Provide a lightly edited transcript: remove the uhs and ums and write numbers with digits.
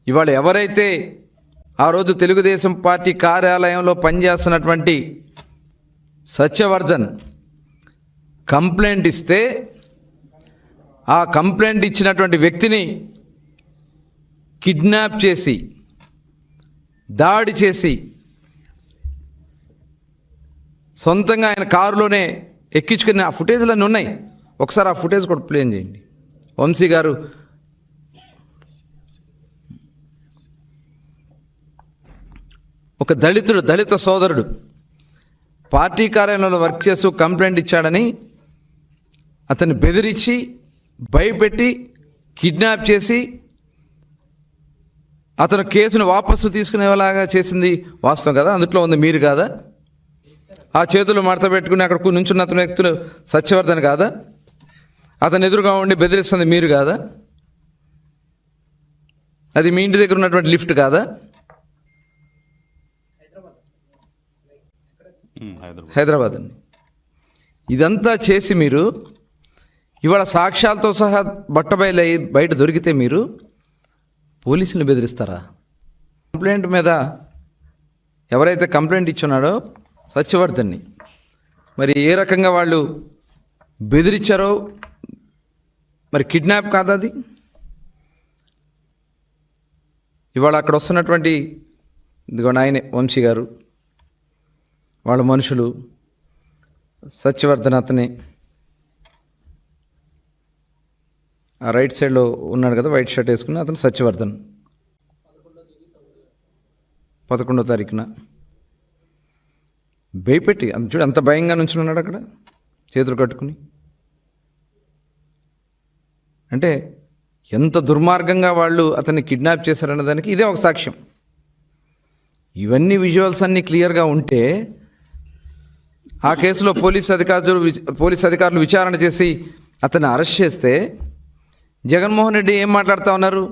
ఇవాళ ఎవరైతే ఆ రోజు తెలుగుదేశం పార్టీ కార్యాలయంలో పనిచేస్తున్నటువంటి సత్యవర్ధన్ కంప్లైంట్ ఇస్తే ఆ కంప్లైంట్ ఇచ్చినటువంటి వ్యక్తిని కిడ్నాప్ చేసి దాడి చేసి సొంతంగా ఆయన కారులోనే ఎక్కించుకుని ఆ ఫుటేజ్లన్నీ ఉన్నాయి. ఒకసారి ఆ ఫుటేజ్ కూడా ప్లే చేయండి. వంశీ గారు ఒక దళిత సోదరుడు పార్టీ కార్యాలయంలో వర్క్ చేస్తూ కంప్లైంట్ ఇచ్చాడని అతన్ని బెదిరించి భయపెట్టి కిడ్నాప్ చేసి అతను కేసును వాపసు తీసుకునేలాగా చేసింది వాస్తవం కదా? అందుట్లో ఉంది మీరు కాదా? ఆ చేతులు మడత పెట్టుకుని అక్కడ నుంచున్న అతని వ్యక్తులు సత్యవర్ధన్ కాదా? అతను ఎదురుగా ఉండి బెదిరిస్తుంది మీరు కాదా? అది మీ ఇంటి దగ్గర ఉన్నటువంటి లిఫ్ట్ కాదా? హైదరాబాద్ అండి. ఇదంతా చేసి మీరు ఇవాళ సాక్ష్యాలతో సహా బట్టబయలు బయట దొరికితే మీరు పోలీసులను బెదిరిస్తారా? కంప్లైంట్ మీద ఎవరైతే కంప్లైంట్ ఇచ్చున్నాడో సత్యవర్ధన్ని మరి ఏ రకంగా వాళ్ళు బెదిరించారో మరి కిడ్నాప్ కాదా అది? ఇవాళ అక్కడ వస్తున్నటువంటి ఇదిగో ఆయనే వంశీ గారు, వాళ్ళ మనుషులు, సత్యవర్ధన్ అతనే ఆ రైట్ సైడ్లో ఉన్నాడు కదా, వైట్ షర్ట్ వేసుకుని అతను సత్యవర్ధన్. 11వ తారీఖున భయపెట్టి అంత చూడు అంత భయంగా నుంచున్నాడు అక్కడ చేతులు కట్టుకుని. అంటే ఎంత దుర్మార్గంగా వాళ్ళు అతన్ని కిడ్నాప్ చేశారన్న దానికి ఇదే ఒక సాక్ష్యం. ఇవన్నీ విజువల్స్ అన్నీ క్లియర్గా ఉంటే ఆ కేసులో పోలీస్ అధికారులు విచారణ చేసి అతన్ని అరెస్ట్ చేస్తే జగన్మోహన్ రెడ్డి ఏం మాట్లాడుతూ ఉన్నారు?